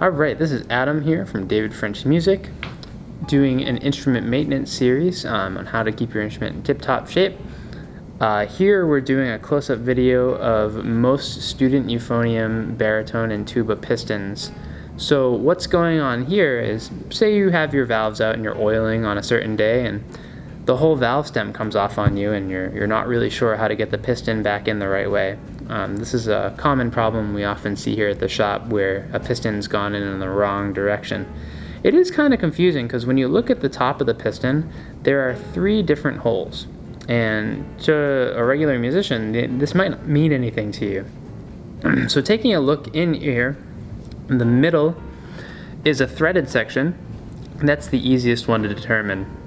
Alright, this is Adam here from David French Music, doing an instrument maintenance series on how to keep your instrument in tip-top shape. Here we're doing a close-up video of most student euphonium, baritone, and tuba pistons. So what's going on here is, say you have your valves out and you're oiling on a certain day and the whole valve stem comes off on you and you're not really sure how to get the piston back in the right way. This is a common problem we often see here at the shop where a piston's gone in the wrong direction. It is kind of confusing because when you look at the top of the piston, there are 3 different holes. And to a regular musician, this might not mean anything to you. So taking a look in here, in the middle is a threaded section. That's the easiest one to determine.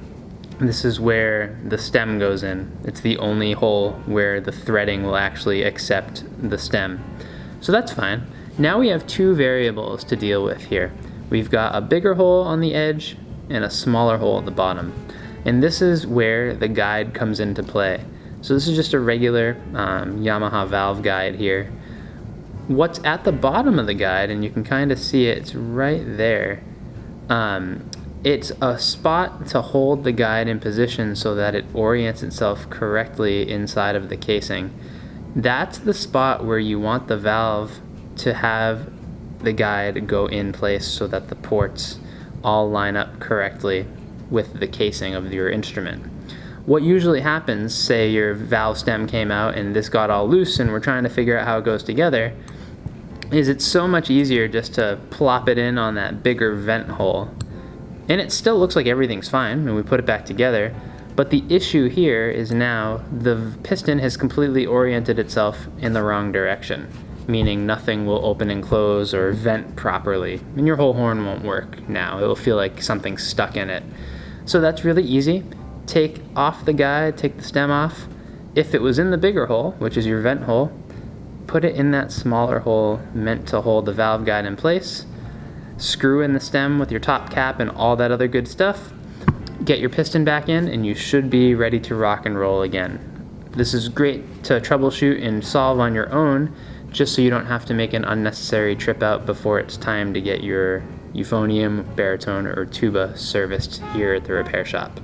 This is where the stem goes in. It's the only hole where the threading will actually accept the stem. So that's fine. Now we have 2 variables to deal with here. We've got a bigger hole on the edge and a smaller hole at the bottom. And this is where the guide comes into play. So this is just a regular Yamaha valve guide here. What's at the bottom of the guide, and you can kind of see it, it's right there. It's a spot to hold the guide in position so that it orients itself correctly inside of the casing. That's the spot where you want the valve to have the guide go in place so that the ports all line up correctly with the casing of your instrument. What usually happens, say your valve stem came out and this got all loose and we're trying to figure out how it goes together, is it's so much easier just to plop it in on that bigger vent hole. And it still looks like everything's fine when we put it back together, but the issue here is now the piston has completely oriented itself in the wrong direction, meaning nothing will open and close or vent properly, and your whole horn won't work now. It will feel like something's stuck in it. So that's really easy. Take off the guide, take the stem off. If it was in the bigger hole, which is your vent hole, put it in that smaller hole meant to hold the valve guide in place. Screw in the stem with your top cap and all that other good stuff. Get your piston back in and you should be ready to rock and roll again. This is great to troubleshoot and solve on your own, just so you don't have to make an unnecessary trip out before it's time to get your euphonium, baritone, or tuba serviced here at the repair shop.